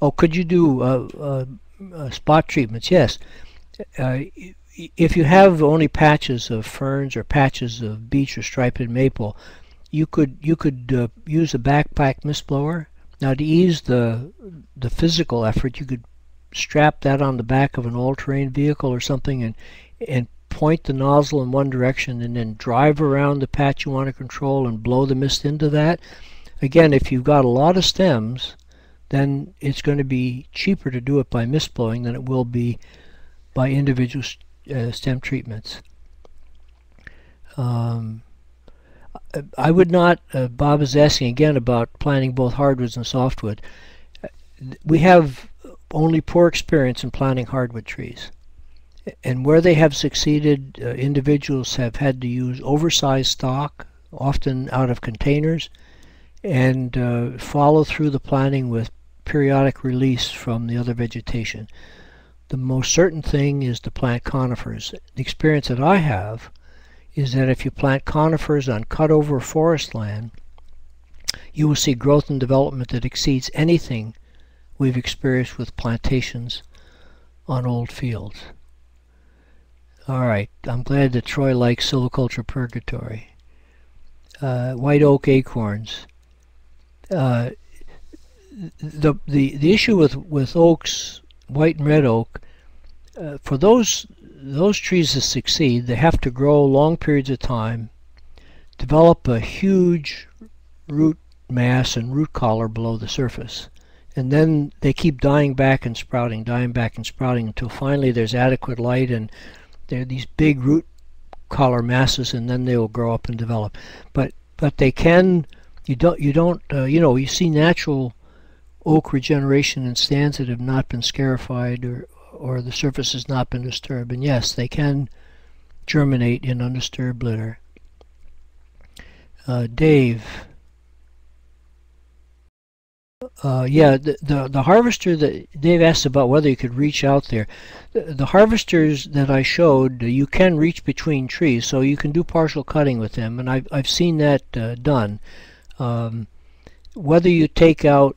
Speaker 1: Oh, could you do spot treatments? Yes. If you have only patches of ferns or patches of beech or striped maple, you could use a backpack mist blower. Now, to ease the physical effort, you could strap that on the back of an all-terrain vehicle or something and point the nozzle in one direction and then drive around the patch you want to control and blow the mist into that. Again, if you've got a lot of stems, then it's going to be cheaper to do it by mist blowing than it will be by individual stem treatments. I would not, Bob is asking again about planting both hardwoods and softwood. We have only poor experience in planting hardwood trees. And where they have succeeded, individuals have had to use oversized stock, often out of containers, and follow through the planting with periodic release from the other vegetation. The most certain thing is to plant conifers. The experience that I have is that if you plant conifers on cut-over forest land, you will see growth and development that exceeds anything we've experienced with plantations on old fields. All right, I'm glad that Troy likes Silviculture Purgatory. White Oak Acorns. The issue with oaks, white and red oak, for those trees to succeed, they have to grow long periods of time, develop a huge root mass and root collar below the surface, and then they keep dying back and sprouting until finally there's adequate light and there are these big root collar masses, and then they will grow up and develop. But they can, you know, you see natural oak regeneration in stands that have not been scarified or the surface has not been disturbed, and yes, they can germinate in undisturbed litter. Dave. Yeah, the harvester that Dave asked about, whether you could reach out there. The harvesters that I showed, you can reach between trees, so you can do partial cutting with them, and I've seen that done. Whether you take out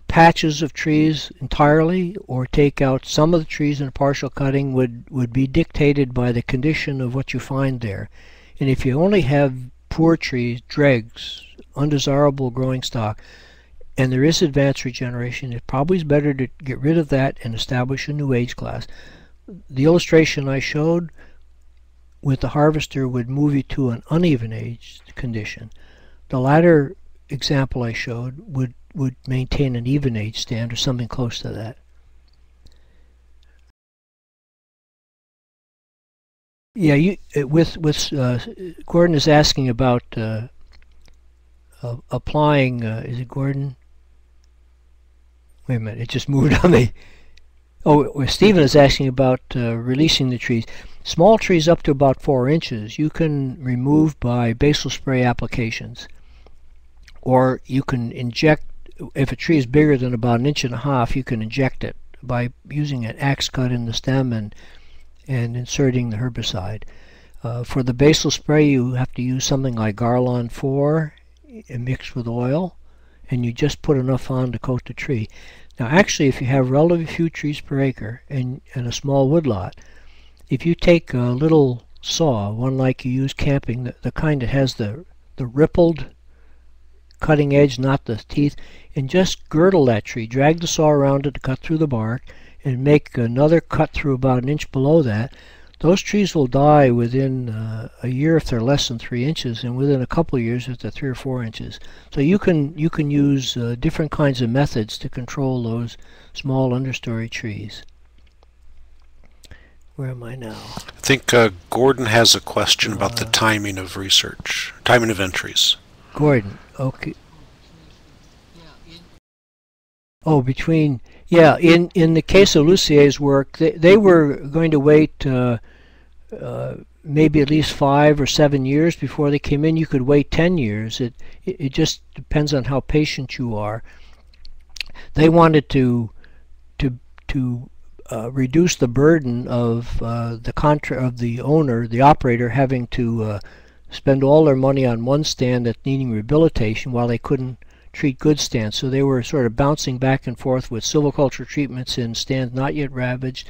Speaker 1: patches of trees entirely or take out some of the trees in a partial cutting would be dictated by the condition of what you find there. And if you only have poor trees, dregs, undesirable growing stock, and there is advanced regeneration, it probably is better to get rid of that and establish a new age class. The illustration I showed with the harvester would move you to an uneven age condition. The latter example I showed would maintain an even age stand or something close to that. Yeah, Gordon is asking about applying. Is it Gordon? Wait a minute, it just moved on me. Oh, Stephen is asking about releasing the trees. Small trees up to about 4 inches you can remove by basal spray applications, or you can inject. If a tree is bigger than about 1.5 inches, you can inject it by using an axe cut in the stem and inserting the herbicide. For the basal spray, you have to use something like Garlon 4 mixed with oil, and you just put enough on to coat the tree. Now actually, if you have relatively few trees per acre and a small woodlot, if you take a little saw, one like you use camping, the kind that has the rippled cutting edge, not the teeth, and just girdle that tree, drag the saw around it to cut through the bark, and make another cut through about 1 inch below that, those trees will die within a year if they're less than 3 inches, and within a couple of years if they're 3 or 4 inches. So you can use different kinds of methods to control those small understory trees. Where am I now?
Speaker 2: I think Gordon has a question about the timing of research, timing of entries.
Speaker 1: Gordon, okay. Oh, between, yeah, in the case of Lucier's work, they were going to wait maybe at least 5 or 7 years before they came in. You could wait 10 years. It just depends on how patient you are. They wanted to reduce the burden of the owner, the operator, having to spend all their money on one stand that's needing rehabilitation while they couldn't treat good stands. So they were sort of bouncing back and forth with silviculture treatments in stands not yet ravaged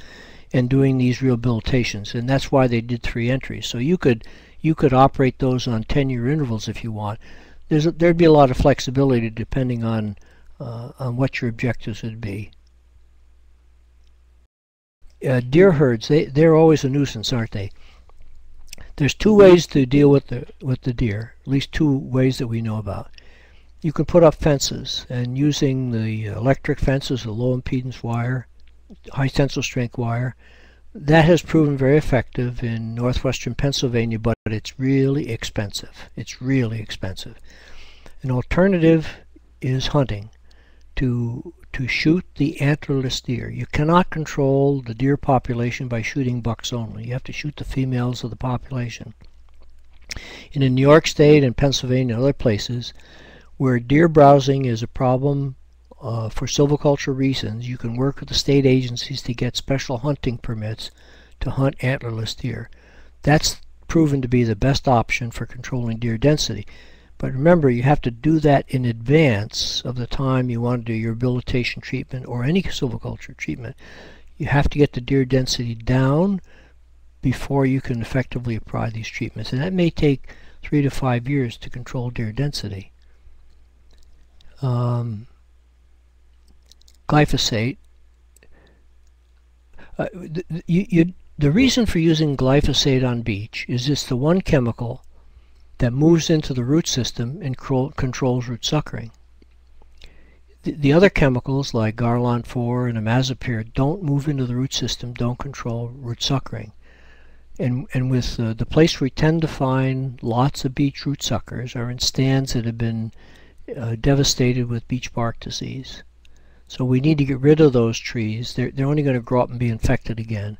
Speaker 1: and doing these rehabilitations, and that's why they did 3 entries. So you could operate those on 10-year intervals if you want. There'd be a lot of flexibility depending on what your objectives would be. deer herds, they're always a nuisance, aren't they? There's two ways to deal with the deer, at least two ways that we know about. You can put up fences, and using the electric fences, the low impedance wire, high tensile strength wire, that has proven very effective in northwestern Pennsylvania, but it's really expensive. It's really expensive. An alternative is hunting, to shoot the antlerless deer. You cannot control the deer population by shooting bucks only. You have to shoot the females of the population. And in New York State and Pennsylvania and other places where deer browsing is a problem for silviculture reasons, you can work with the state agencies to get special hunting permits to hunt antlerless deer. That's proven to be the best option for controlling deer density. But remember, you have to do that in advance of the time you want to do your rehabilitation treatment or any silviculture treatment. You have to get the deer density down before you can effectively apply these treatments. And that may take 3 to 5 years to control deer density. Glyphosate. The reason for using glyphosate on beech is it's the one chemical that moves into the root system and controls root suckering. The other chemicals like Garland 4 and imazapyr don't move into the root system, don't control root suckering. And with the place we tend to find lots of beech root suckers are in stands that have been devastated with beech bark disease. So we need to get rid of those trees. They're only going to grow up and be infected again.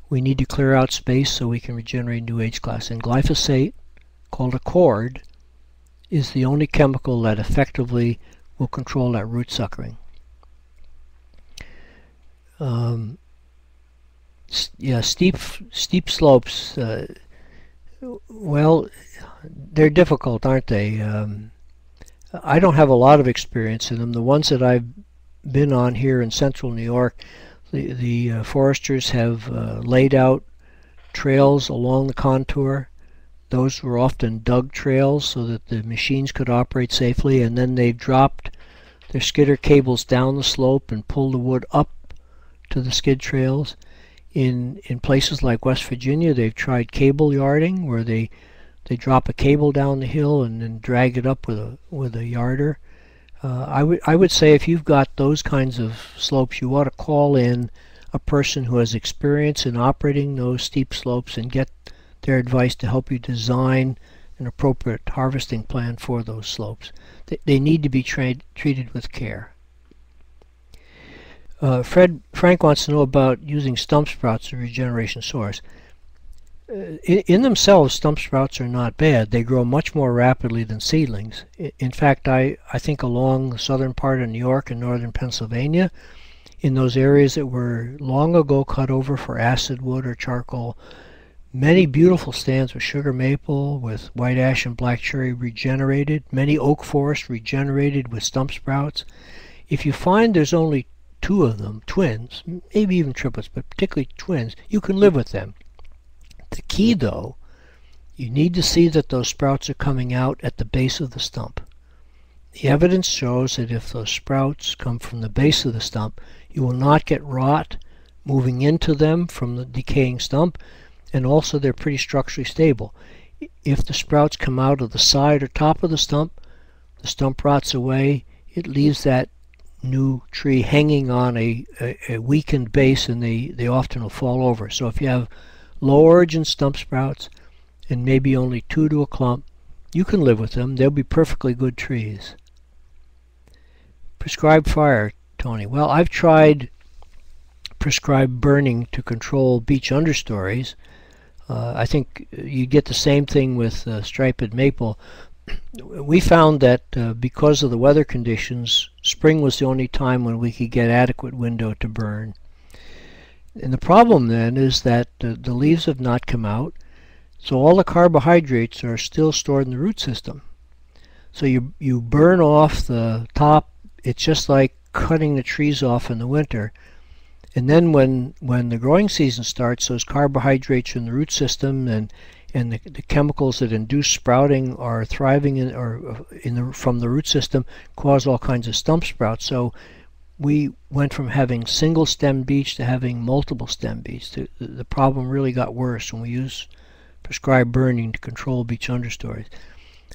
Speaker 1: We need to clear out space so we can regenerate new age class. And glyphosate, called a cord, is the only chemical that effectively will control that root suckering. Yeah, steep slopes, well, they're difficult, aren't they? I don't have a lot of experience in them. The ones that I've been on here in central New York, the foresters have laid out trails along the contour. Those were often dug trails so that the machines could operate safely, and then they've dropped their skidder cables down the slope and pulled the wood up to the skid trails. In places like West Virginia, they've tried cable yarding, where they drop a cable down the hill and then drag it up with a yarder. I would say if you've got those kinds of slopes, you ought to call in a person who has experience in operating those steep slopes and get their advice to help you design an appropriate harvesting plan for those slopes. They need to be treated with care. Frank wants to know about using stump sprouts as a regeneration source. In themselves, stump sprouts are not bad. They grow much more rapidly than seedlings. In fact, I think along the southern part of New York and northern Pennsylvania, in those areas that were long ago cut over for acid wood or charcoal, many beautiful stands with sugar maple, with white ash and black cherry regenerated. Many oak forests regenerated with stump sprouts. If you find there's only 2 of them, twins, maybe even triplets, but particularly twins, you can live with them. The key, though, you need to see that those sprouts are coming out at the base of the stump. The evidence shows that if those sprouts come from the base of the stump, you will not get rot moving into them from the decaying stump, and also they're pretty structurally stable. If the sprouts come out of the side or top of the stump rots away, it leaves that new tree hanging on a weakened base, and they often will fall over. So if you have low origin stump sprouts and maybe only 2 to a clump, you can live with them. They'll be perfectly good trees. Prescribed fire, Tony. Well, I've tried prescribed burning to control beech understories. I think you get the same thing with striped maple. We found that because of the weather conditions, spring was the only time when we could get adequate window to burn. And the problem then is that the leaves have not come out, so all the carbohydrates are still stored in the root system. So you burn off the top. It's just like cutting the trees off in the winter. And then when the growing season starts, those carbohydrates in the root system and the chemicals that induce sprouting are thriving from the root system, cause all kinds of stump sprouts. So we went from having single stem beech to having multiple stem beech. The problem really got worse when we used prescribed burning to control beech understories.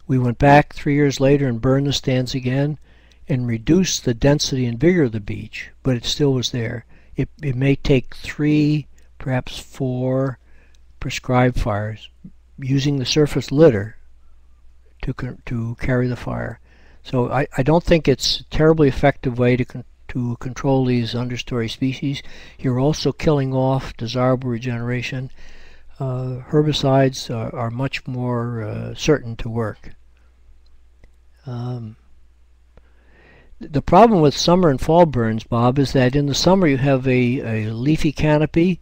Speaker 1: We went back 3 years later and burned the stands again and reduced the density and vigor of the beech, but it still was there. It may take 3, perhaps 4 prescribed fires using the surface litter to carry the fire. So I don't think it's a terribly effective way to control these understory species. You're also killing off desirable regeneration. Herbicides are much more certain to work. The problem with summer and fall burns, Bob, is that in the summer you have a leafy canopy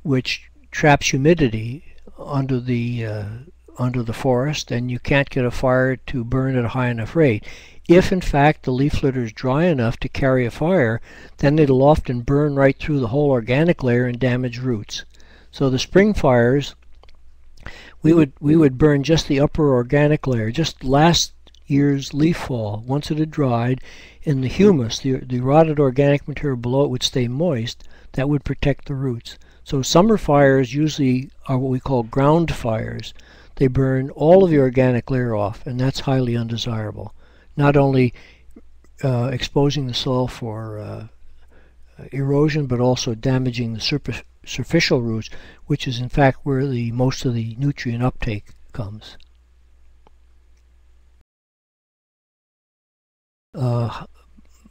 Speaker 1: which traps humidity under the forest, and you can't get a fire to burn at a high enough rate. If in fact the leaf litter is dry enough to carry a fire, then it'll often burn right through the whole organic layer and damage roots. So the spring fires, we would burn just the upper organic layer, just last year's leaf fall. Once it had dried, in the humus, the rotted organic material below it would stay moist. That would protect the roots. So summer fires usually are what we call ground fires. They burn all of the organic layer off, and that's highly undesirable. Not only exposing the soil for erosion, but also damaging the superficial roots, which is in fact where most of the nutrient uptake comes.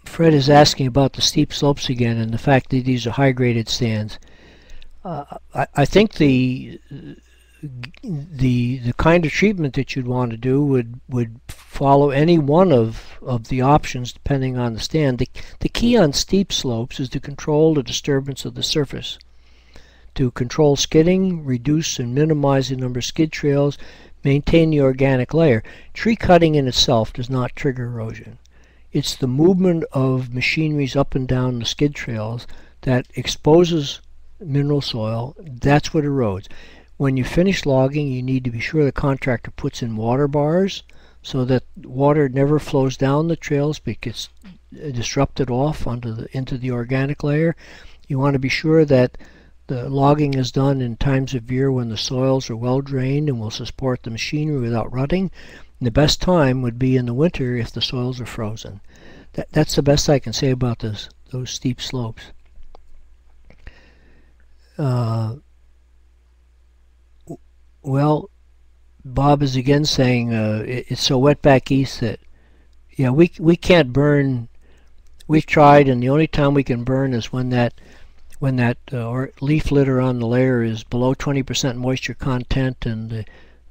Speaker 1: Fred is asking about the steep slopes again and the fact that these are high-graded stands. I think the kind of treatment that you'd want to do would follow any one of the options depending on the stand. The key on steep slopes is to control the disturbance of the surface, to control skidding, reduce and minimize the number of skid trails, maintain the organic layer. Tree cutting in itself does not trigger erosion. It's the movement of machineries up and down the skid trails that exposes mineral soil. That's what erodes. When you finish logging, you need to be sure the contractor puts in water bars so that water never flows down the trails because it's disrupted off into the organic layer. You want to be sure that the logging is done in times of year when the soils are well drained and will support the machinery without rutting. And the best time would be in the winter if the soils are frozen. That's the best I can say about those steep slopes. Well, Bob is again saying it's so wet back east that we can't burn. We've tried, and the only time we can burn is when that leaf litter on the layer is below 20% moisture content, and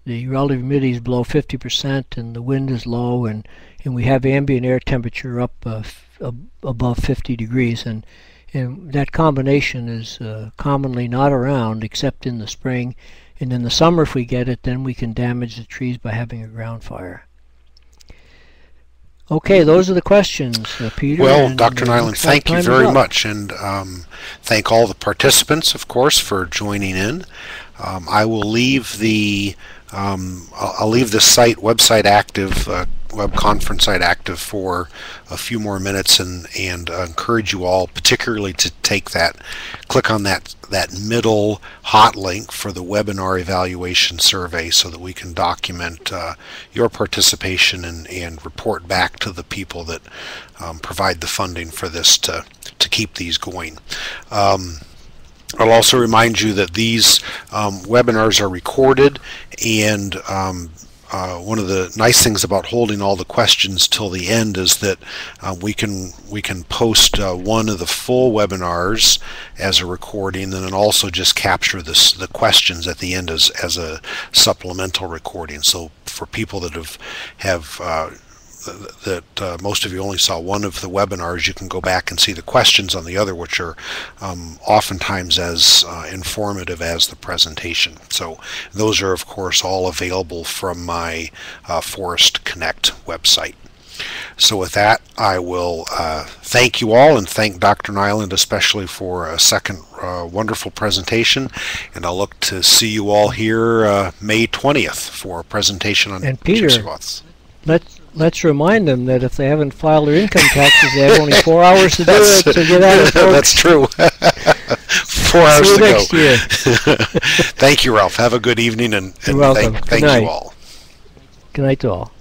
Speaker 1: the relative humidity is below 50%, and the wind is low, and we have ambient air temperature up above 50 degrees, and that combination is commonly not around except in the spring. And in the summer, if we get it, then we can damage the trees by having a ground fire. Okay, those are the questions, Peter.
Speaker 2: Well, Dr. Nyland, thank you very much, and thank all the participants, of course, for joining in. I will leave the I'll leave the website active, web conference site active for a few more minutes, and encourage you all, particularly to click on that middle hot link for the webinar evaluation survey, so that we can document your participation and report back to the people that provide the funding for this to keep these going. I'll also remind you that these webinars are recorded, and one of the nice things about holding all the questions till the end is that we can post one of the full webinars as a recording, and then also just capture the questions at the end as a supplemental recording. So for people that have most of you only saw one of the webinars, you can go back and see the questions on the other, which are oftentimes as informative as the presentation. So those are, of course, all available from my ForestConnect website. So with that, I will thank you all, and thank Dr. Nyland especially for a second wonderful presentation, and I'll look to see you all here May 20th for a presentation on
Speaker 1: and Peter, let's remind them that if they haven't filed their income taxes, they have only 4 hours to do it. So get at it, folks.
Speaker 2: That's true. 4 hours
Speaker 1: See you
Speaker 2: to
Speaker 1: next
Speaker 2: go.
Speaker 1: year.
Speaker 2: Thank you, Ralph. Have a good evening, and
Speaker 1: You're welcome.
Speaker 2: thank you all.
Speaker 1: Good night to all.